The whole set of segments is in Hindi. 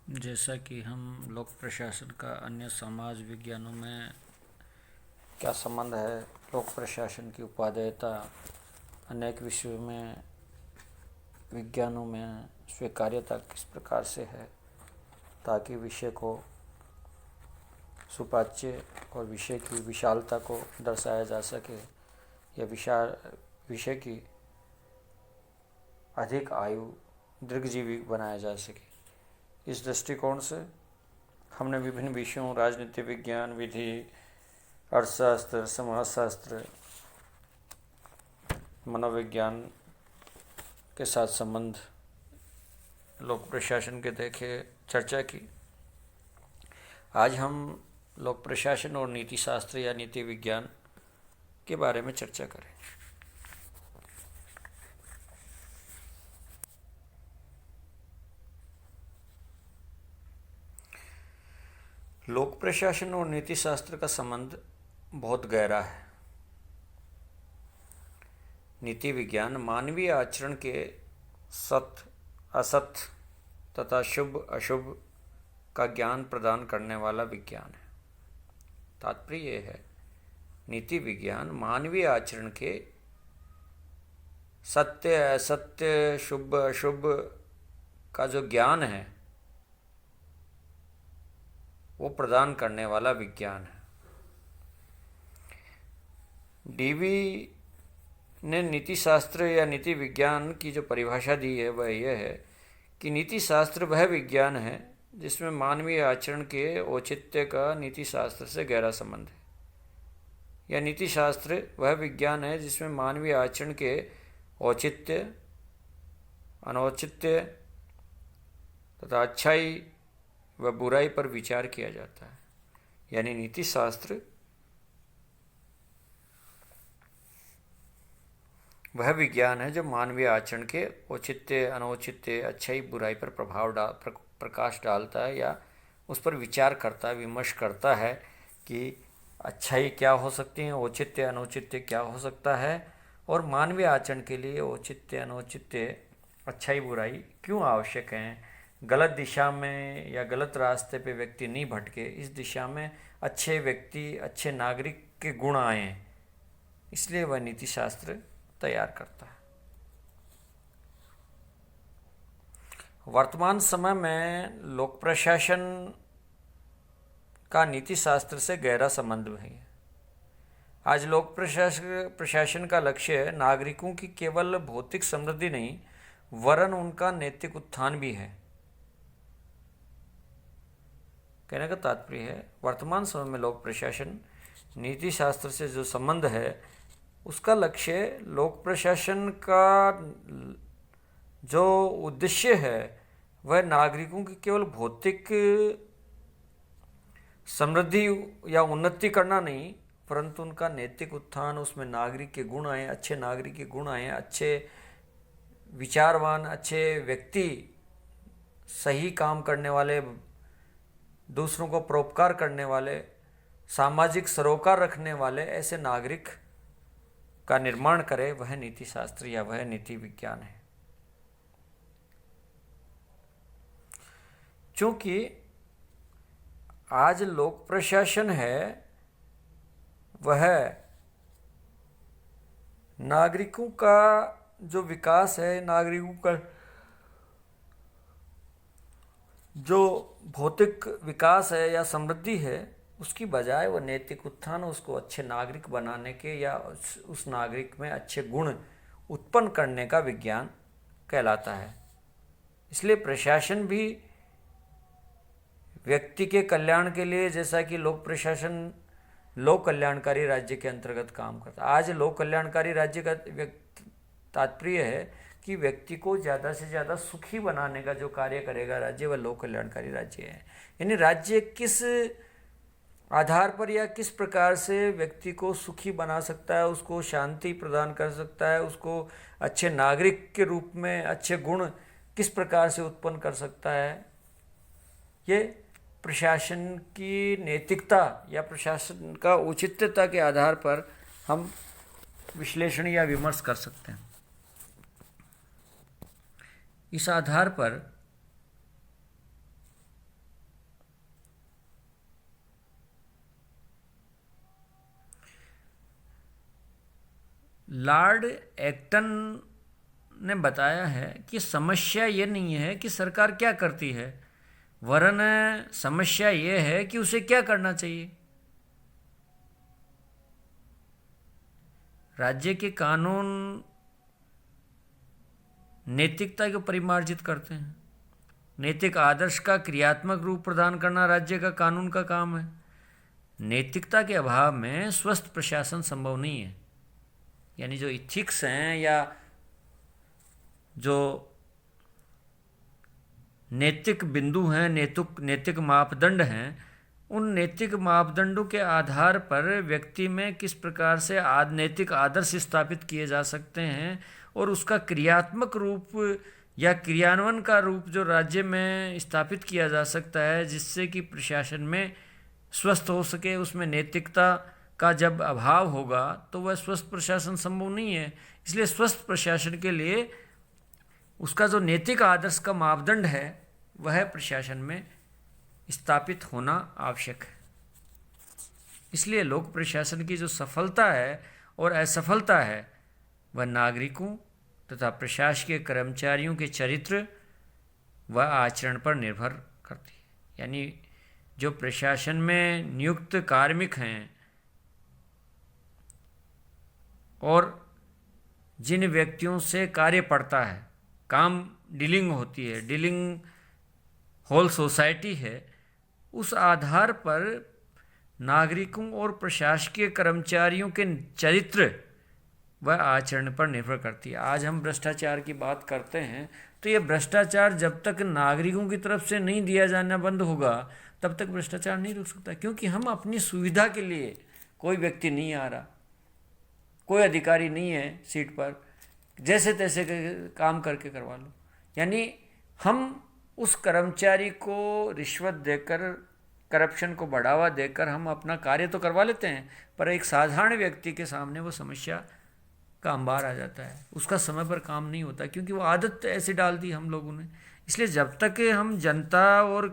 जैसा कि हम लोक प्रशासन का अन्य समाज विज्ञानों में क्या संबंध है, लोक प्रशासन की उपादेयता अनेक विषयों में विज्ञानों में स्वीकार्यता किस प्रकार से है, ताकि विषय को सुपाच्य और विषय की विशालता को दर्शाया जा सके या विषय की अधिक आयु दीर्घजीवी बनाया जा सके। इस दृष्टिकोण से हमने विभिन्न विषयों राजनीति विज्ञान, विधि, अर्थशास्त्र, समाजशास्त्र, मनोविज्ञान के साथ संबंध लोक प्रशासन के देखे चर्चा की। आज हम लोक प्रशासन और नीति शास्त्र या नीति विज्ञान के बारे में चर्चा करें। लोक प्रशासन और नीति शास्त्र का संबंध बहुत गहरा है। नीति विज्ञान मानवीय आचरण के सत्य असत्य तथा शुभ अशुभ का ज्ञान प्रदान करने वाला विज्ञान है। तात्पर्य यह है, नीति विज्ञान मानवीय आचरण के सत्य असत्य शुभ अशुभ का जो ज्ञान है वो प्रदान करने वाला विज्ञान है। डीवी ने नीति शास्त्र या नीति विज्ञान की जो परिभाषा दी है वह यह है कि नीति शास्त्र वह विज्ञान है जिसमें मानवीय आचरण के औचित्य का नीति शास्त्र से गहरा संबंध है, या नीति शास्त्र वह विज्ञान है जिसमें मानवीय आचरण के औचित्य, अनौचित्य तथा अच्छाई व बुराई पर विचार किया जाता है। यानी नीति शास्त्र वह विज्ञान है जो मानवीय आचरण के औचित्य, अनौचित्य, अच्छाई, बुराई पर प्रकाश डालता है या उस पर विचार करता है, विमर्श करता है कि अच्छाई क्या हो सकती है, औचित्य अनौचित्य क्या हो सकता है, और मानवीय आचरण के लिए औचित्य अनौचित्य, अच्छाई बुराई क्यों आवश्यक हैं। गलत दिशा में या गलत रास्ते पे व्यक्ति नहीं भटके, इस दिशा में अच्छे व्यक्ति, अच्छे नागरिक के गुण आए, इसलिए वह नीति शास्त्र तैयार करता है। वर्तमान समय में लोक प्रशासन का नीति शास्त्र से गहरा संबंध है। आज लोक प्रशासन का लक्ष्य नागरिकों की केवल भौतिक समृद्धि नहीं वरन उनका नैतिक उत्थान भी है। कहने का तात्पर्य है, वर्तमान समय में लोक प्रशासन नीति शास्त्र से जो संबंध है उसका लक्ष्य लोक प्रशासन का जो उद्देश्य है वह नागरिकों की केवल भौतिक समृद्धि या उन्नति करना नहीं, परंतु उनका नैतिक उत्थान, उसमें नागरिक के गुण आए, अच्छे नागरिक के गुण आए, अच्छे विचारवान, अच्छे व्यक्ति, सही काम करने वाले, दूसरों को परोपकार करने वाले, सामाजिक सरोकार रखने वाले ऐसे नागरिक का निर्माण करे, वह नीति शास्त्र या वह नीति विज्ञान है। क्योंकि आज लोक प्रशासन है वह नागरिकों का जो विकास है, नागरिकों का जो भौतिक विकास है या समृद्धि है, उसकी बजाय वह नैतिक उत्थान, उसको अच्छे नागरिक बनाने के या उस नागरिक में अच्छे गुण उत्पन्न करने का विज्ञान कहलाता है। इसलिए प्रशासन भी व्यक्ति के कल्याण के लिए, जैसा कि लोक प्रशासन लोक कल्याणकारी राज्य के अंतर्गत काम करता है। आज लोक कल्याणकारी राज्य का तात्पर्य है कि व्यक्ति को ज़्यादा से ज़्यादा सुखी बनाने का जो कार्य करेगा राज्य, वह लोक कल्याणकारी राज्य है। यानी राज्य किस आधार पर या किस प्रकार से व्यक्ति को सुखी बना सकता है, उसको शांति प्रदान कर सकता है, उसको अच्छे नागरिक के रूप में अच्छे गुण किस प्रकार से उत्पन्न कर सकता है, ये प्रशासन की नैतिकता या प्रशासन का औचित्यता के आधार पर हम विश्लेषण या विमर्श कर सकते हैं। इस आधार पर लॉर्ड एक्टन ने बताया है कि समस्या ये नहीं है कि सरकार क्या करती है, वरन समस्या ये है कि उसे क्या करना चाहिए। राज्य के कानून नैतिकता को परिमार्जित करते हैं। नैतिक आदर्श का क्रियात्मक रूप प्रदान करना राज्य का कानून का काम है। नैतिकता के अभाव में स्वस्थ प्रशासन संभव नहीं है। यानी जो इथिक्स हैं या जो नैतिक बिंदु हैं, नैतिक मापदंड हैं, उन नैतिक मापदंडों के आधार पर व्यक्ति में किस प्रकार से नैतिक आदर्श स्थापित किए जा सकते हैं और उसका क्रियात्मक रूप या क्रियान्वयन का रूप जो राज्य में स्थापित किया जा सकता है, जिससे कि प्रशासन में स्वस्थ हो सके। उसमें नैतिकता का जब अभाव होगा तो वह स्वस्थ प्रशासन संभव नहीं है। इसलिए स्वस्थ प्रशासन के लिए उसका जो नैतिक आदर्श का मापदंड है वह प्रशासन में स्थापित होना आवश्यक है। इसलिए लोक प्रशासन की जो सफलता है और असफलता है वह नागरिकों तथा प्रशासकीय कर्मचारियों के चरित्र व आचरण पर निर्भर करती है। यानी जो प्रशासन में नियुक्त कार्मिक हैं और जिन व्यक्तियों से कार्य पड़ता है, काम डीलिंग होती है, डीलिंग होल सोसाइटी है, उस आधार पर नागरिकों और प्रशासकीय कर्मचारियों के चरित्र व आचरण पर निर्भर करती है। आज हम भ्रष्टाचार की बात करते हैं तो ये भ्रष्टाचार जब तक नागरिकों की तरफ से नहीं दिया जाना बंद होगा तब तक भ्रष्टाचार नहीं रुक सकता, क्योंकि हम अपनी सुविधा के लिए, कोई व्यक्ति नहीं आ रहा, कोई अधिकारी नहीं है सीट पर, जैसे तैसे काम करके करवा लो। यानी हम उस कर्मचारी को रिश्वत देकर, करप्शन को बढ़ावा देकर हम अपना कार्य तो करवा लेते हैं, पर एक साधारण व्यक्ति के सामने वो समस्या का अंबार आ जाता है, उसका समय पर काम नहीं होता, क्योंकि वो आदत ऐसी डाल दी हम लोगों ने। इसलिए जब तक हम जनता और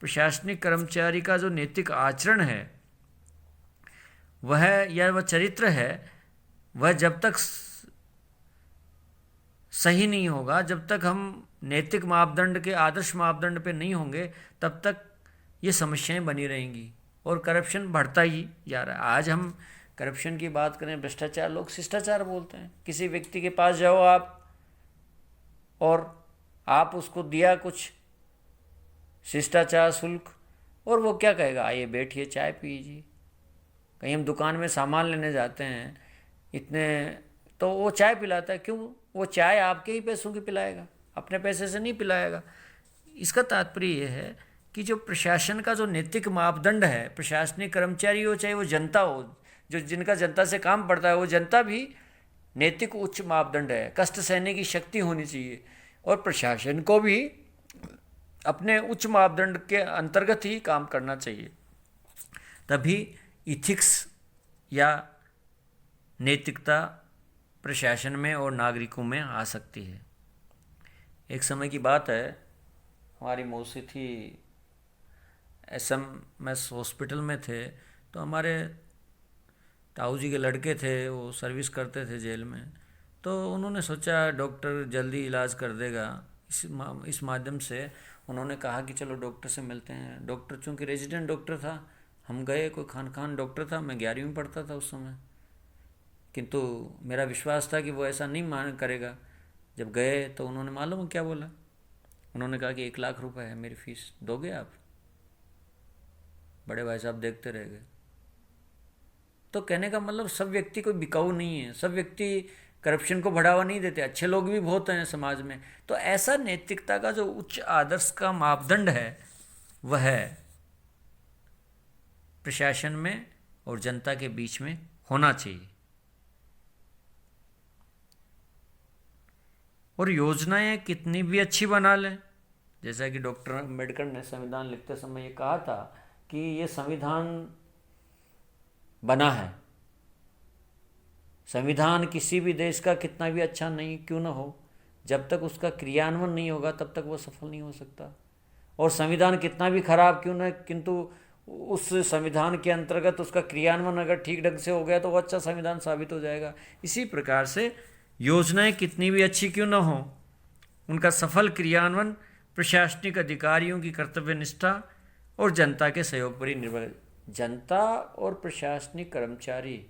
प्रशासनिक कर्मचारी का जो नैतिक आचरण है वह या वह चरित्र है, वह जब तक सही नहीं होगा, जब तक हम नैतिक मापदंड के, आदर्श मापदंड पे नहीं होंगे, तब तक ये समस्याएं बनी रहेंगी और करप्शन बढ़ता ही जा रहा है। आज हम करप्शन की बात करें, भ्रष्टाचार, लोग शिष्टाचार बोलते हैं। किसी व्यक्ति के पास जाओ आप और आप उसको दिया कुछ शिष्टाचार शुल्क, और वो क्या कहेगा, आइए बैठिए चाय पीजिए। कहीं हम दुकान में सामान लेने जाते हैं इतने, तो वो चाय पिलाता है। क्यों? वो चाय आपके ही पैसों की पिलाएगा, अपने पैसे से नहीं पिलाएगा। इसका तात्पर्य ये है कि जो प्रशासन का जो नैतिक मापदंड है, प्रशासनिक कर्मचारी हो चाहे वो जनता हो, जो जिनका जनता से काम पड़ता है, वो जनता भी नैतिक उच्च मापदंड है। कष्ट सहने की शक्ति होनी चाहिए और प्रशासन को भी अपने उच्च मापदंड के अंतर्गत ही काम करना चाहिए, तभी इथिक्स या नैतिकता प्रशासन में और नागरिकों में आ सकती है। एक समय की बात है, हमारी मौसी थी, SMS हॉस्पिटल में थे, तो हमारे ताऊ जी के लड़के थे, वो सर्विस करते थे जेल में, तो उन्होंने सोचा डॉक्टर जल्दी इलाज कर देगा। इस माध्यम से उन्होंने कहा कि चलो डॉक्टर से मिलते हैं। डॉक्टर चूँकि रेजिडेंट डॉक्टर था, हम गए, कोई खान डॉक्टर था, मैं 11वीं में पढ़ता था उस समय, किंतु मेरा विश्वास था कि वो ऐसा नहीं मान करेगा। जब गए तो उन्होंने मालूम क्या बोला, उन्होंने कहा कि 1 लाख रुपए है मेरी फीस, दोगे आप? बड़े भाई साहब देखते रह गए। तो कहने का मतलब सब व्यक्ति कोई बिकाऊ नहीं है, सब व्यक्ति करप्शन को बढ़ावा नहीं देते, अच्छे लोग भी बहुत हैं समाज में। तो ऐसा नैतिकता का जो उच्च आदर्श का मापदंड है वह प्रशासन में और जनता के बीच में होना चाहिए। और योजनाएं कितनी भी अच्छी बना लें, जैसा कि डॉक्टर अम्बेडकर ने संविधान लिखते समय ये कहा था कि ये संविधान बना है, संविधान किसी भी देश का कितना भी अच्छा नहीं क्यों ना हो, जब तक उसका क्रियान्वयन नहीं होगा तब तक वो सफल नहीं हो सकता। और संविधान कितना भी खराब क्यों ना, किंतु उस संविधान के अंतर्गत उसका क्रियान्वयन अगर ठीक ढंग से हो गया तो वो अच्छा संविधान साबित हो जाएगा। इसी प्रकार से योजनाएं कितनी भी अच्छी क्यों न हो, उनका सफल क्रियान्वयन प्रशासनिक अधिकारियों की कर्तव्यनिष्ठा और जनता के सहयोग पर ही निर्भर। जनता और प्रशासनिक कर्मचारी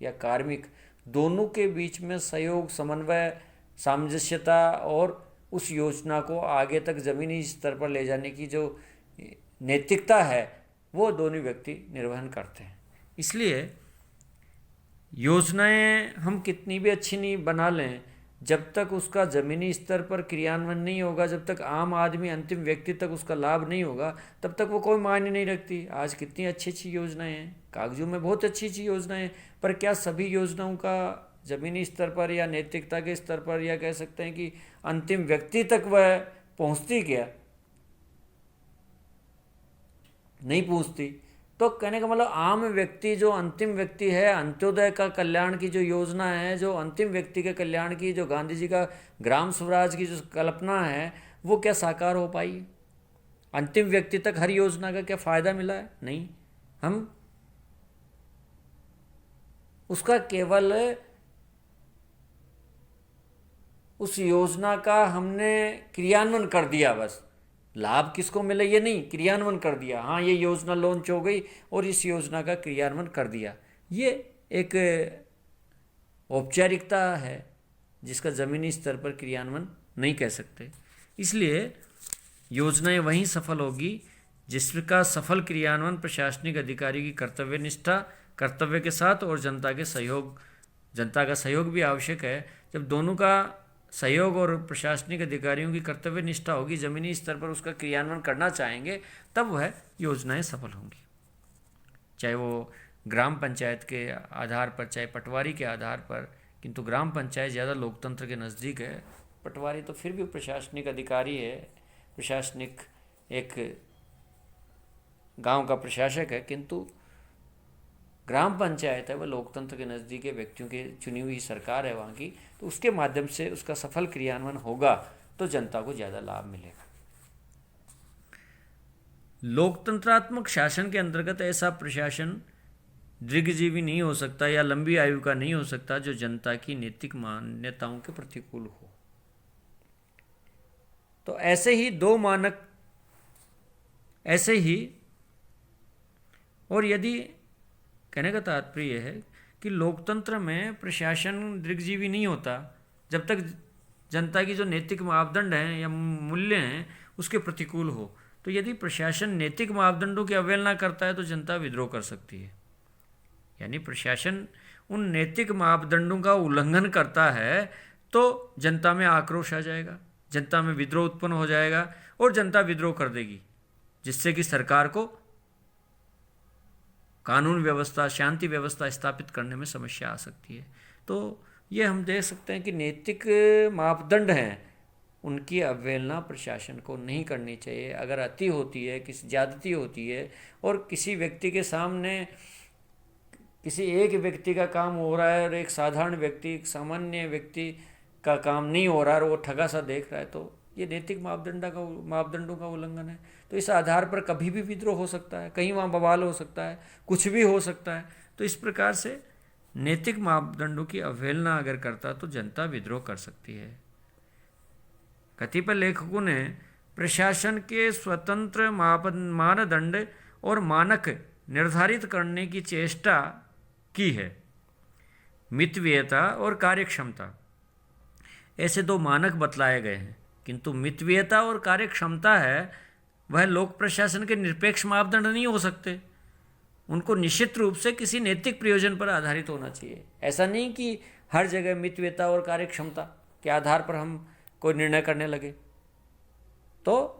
या कार्मिक दोनों के बीच में सहयोग, समन्वय, सामंजस्यता और उस योजना को आगे तक जमीनी स्तर पर ले जाने की जो नैतिकता है वो दोनों व्यक्ति निर्वहन करते हैं। इसलिए योजनाएं हम कितनी भी अच्छी नहीं बना लें, जब तक उसका ज़मीनी स्तर पर क्रियान्वयन नहीं होगा, जब तक आम आदमी, अंतिम व्यक्ति तक उसका लाभ नहीं होगा, तब तक वो कोई मायने नहीं रखती। आज कितनी अच्छी अच्छी योजनाएं हैं, कागजों में बहुत अच्छी अच्छी योजनाएं हैं, पर क्या सभी योजनाओं का ज़मीनी स्तर पर या नैतिकता के स्तर पर या कह सकते हैं कि अंतिम व्यक्ति तक वह पहुंचती क्या? नहीं पहुंचती। तो कहने का मतलब आम व्यक्ति, जो अंतिम व्यक्ति है, अंत्योदय का कल्याण की जो योजना है, जो अंतिम व्यक्ति के कल्याण की, जो गांधी जी का ग्राम स्वराज की जो कल्पना है, वो क्या साकार हो पाई? अंतिम व्यक्ति तक हर योजना का क्या फ़ायदा मिला है? नहीं। हम उसका केवल उस योजना का हमने क्रियान्वयन कर दिया, बस लाभ किसको मिले ये नहीं, क्रियान्वयन कर दिया। हाँ, ये योजना लॉन्च हो गई और इस योजना का क्रियान्वयन कर दिया, ये एक औपचारिकता है जिसका ज़मीनी स्तर पर क्रियान्वयन नहीं कह सकते। इसलिए योजनाएं वहीं सफल होगी जिसका सफल क्रियान्वयन प्रशासनिक अधिकारी की कर्तव्यनिष्ठा, कर्तव्य के साथ और जनता का सहयोग भी आवश्यक है। जब दोनों का सहयोग और प्रशासनिक अधिकारियों की कर्तव्य निष्ठा होगी, ज़मीनी स्तर पर उसका क्रियान्वयन करना चाहेंगे, तब वह योजनाएं सफल होंगी। चाहे वो ग्राम पंचायत के आधार पर, चाहे पटवारी के आधार पर, किंतु ग्राम पंचायत ज़्यादा लोकतंत्र के नज़दीक है। पटवारी तो फिर भी प्रशासनिक अधिकारी है, प्रशासनिक एक गांव का प्रशासक है, किंतु ग्राम पंचायत है वह लोकतंत्र के नज़दीक है, व्यक्तियों की चुनी हुई सरकार है वहाँ की, तो उसके माध्यम से उसका सफल क्रियान्वयन होगा तो जनता को ज़्यादा लाभ मिलेगा। लोकतंत्रात्मक शासन के अंतर्गत ऐसा प्रशासन दीर्घजीवी नहीं हो सकता या लंबी आयु का नहीं हो सकता जो जनता की नैतिक मान्यताओं के प्रतिकूल हो। तो ऐसे ही और यदि कहने का तात्पर्य है कि लोकतंत्र में प्रशासन दीर्घजीवी नहीं होता जब तक जनता की जो नैतिक मापदंड हैं या मूल्य हैं उसके प्रतिकूल हो। तो यदि प्रशासन नैतिक मापदंडों की अवहेलना करता है तो जनता विद्रोह कर सकती है। यानी प्रशासन उन नैतिक मापदंडों का उल्लंघन करता है तो जनता में आक्रोश आ जाएगा, जनता में विद्रोह उत्पन्न हो जाएगा और जनता विद्रोह कर देगी, जिससे कि सरकार को कानून व्यवस्था, शांति व्यवस्था स्थापित करने में समस्या आ सकती है। तो ये हम देख सकते हैं कि नैतिक मापदंड हैं, उनकी अवहेलना प्रशासन को नहीं करनी चाहिए। अगर अति होती है, किसी ज्यादती होती है और किसी व्यक्ति के सामने किसी एक व्यक्ति का काम हो रहा है और एक साधारण व्यक्ति, एक सामान्य व्यक्ति का काम नहीं हो रहा है और वो ठगा सा देख रहा है, तो ये नैतिक मापदंडों का उल्लंघन है। तो इस आधार पर कभी भी विद्रोह हो सकता है, कहीं वहाँ बवाल हो सकता है, कुछ भी हो सकता है। तो इस प्रकार से नैतिक मापदंडों की अवहेलना अगर करता तो जनता विद्रोह कर सकती है। कतिपय लेखकों ने प्रशासन के स्वतंत्र मानदंड और मानक निर्धारित करने की चेष्टा की है। मितव्ययता और कार्यक्षमता, ऐसे दो मानक बतलाए गए हैं, किंतु मितव्ययता और कार्यक्षमता है वह लोक प्रशासन के निरपेक्ष मापदंड नहीं हो सकते। उनको निश्चित रूप से किसी नैतिक प्रयोजन पर आधारित होना चाहिए। ऐसा नहीं कि हर जगह मितव्ययता और कार्यक्षमता के आधार पर हम कोई निर्णय करने लगे। तो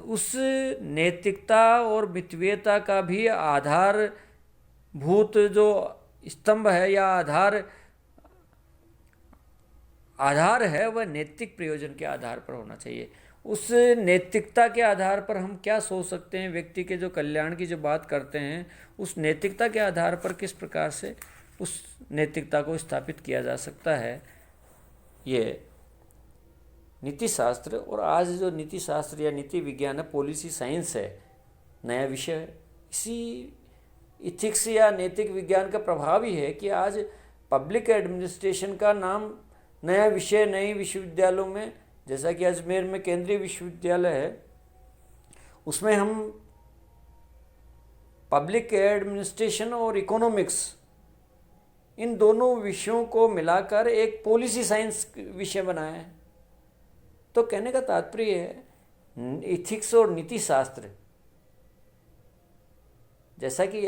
उस नैतिकता और मितव्ययता का भी आधारभूत जो स्तंभ है या आधार है वह नैतिक प्रयोजन के आधार पर होना चाहिए। उस नैतिकता के आधार पर हम क्या सोच सकते हैं, व्यक्ति के जो कल्याण की जो बात करते हैं, उस नैतिकता के आधार पर किस प्रकार से उस नैतिकता को स्थापित किया जा सकता है, ये नीति शास्त्र। और आज जो नीति शास्त्र या नीति विज्ञान है, पॉलिसी साइंस है, नया विषय इसी इथिक्स या नैतिक विज्ञान का प्रभाव ही है कि आज पब्लिक एडमिनिस्ट्रेशन का नाम नया विषय नए विश्वविद्यालयों में, जैसा कि अजमेर में केंद्रीय विश्वविद्यालय है, उसमें हम पब्लिक एडमिनिस्ट्रेशन और इकोनॉमिक्स इन दोनों विषयों को मिलाकर एक पॉलिसी साइंस विषय बनाया है। तो कहने का तात्पर्य है इथिक्स और नीति शास्त्र, जैसा कि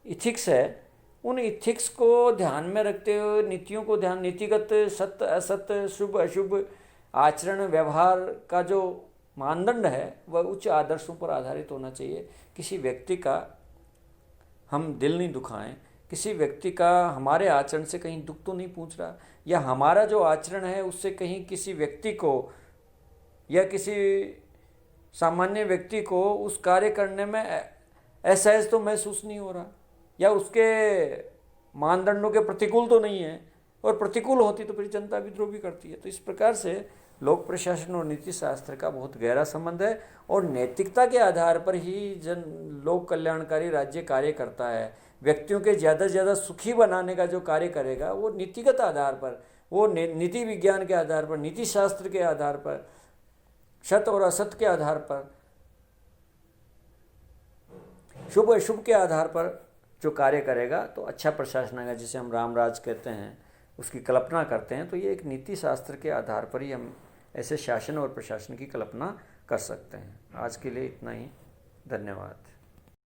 इथिक्स है, उन इथिक्स को ध्यान में रखते हुए नीतियों को नीतिगत सत्य असत्य शुभ अशुभ आचरण व्यवहार का जो मानदंड है वह उच्च आदर्शों पर आधारित होना चाहिए। किसी व्यक्ति का हम दिल नहीं दुखाएं, किसी व्यक्ति का हमारे आचरण से कहीं दुख तो नहीं पहुंच रहा, या हमारा जो आचरण है उससे कहीं किसी व्यक्ति को या किसी सामान्य व्यक्ति को उस कार्य करने में असहज तो महसूस नहीं हो रहा, या उसके मानदंडों के प्रतिकूल तो नहीं है, और प्रतिकूल होती तो फिर जनता विद्रोह भी करती है। तो इस प्रकार से लोक प्रशासन और नीति शास्त्र का बहुत गहरा संबंध है, और नैतिकता के आधार पर ही लोक कल्याणकारी राज्य कार्य करता है। व्यक्तियों के ज़्यादा से ज़्यादा सुखी बनाने का जो कार्य करेगा वो नीतिगत आधार पर, वो नीति विज्ञान के आधार पर, नीति शास्त्र के आधार पर, सत्य और असत्य के आधार पर, शुभ अशुभ के आधार पर जो कार्य करेगा तो अच्छा प्रशासन आएगा, जिसे हम रामराज कहते हैं, उसकी कल्पना करते हैं। तो ये एक नीति शास्त्र के आधार पर ही हम ऐसे शासन और प्रशासन की कल्पना कर सकते हैं। आज के लिए इतना ही, धन्यवाद।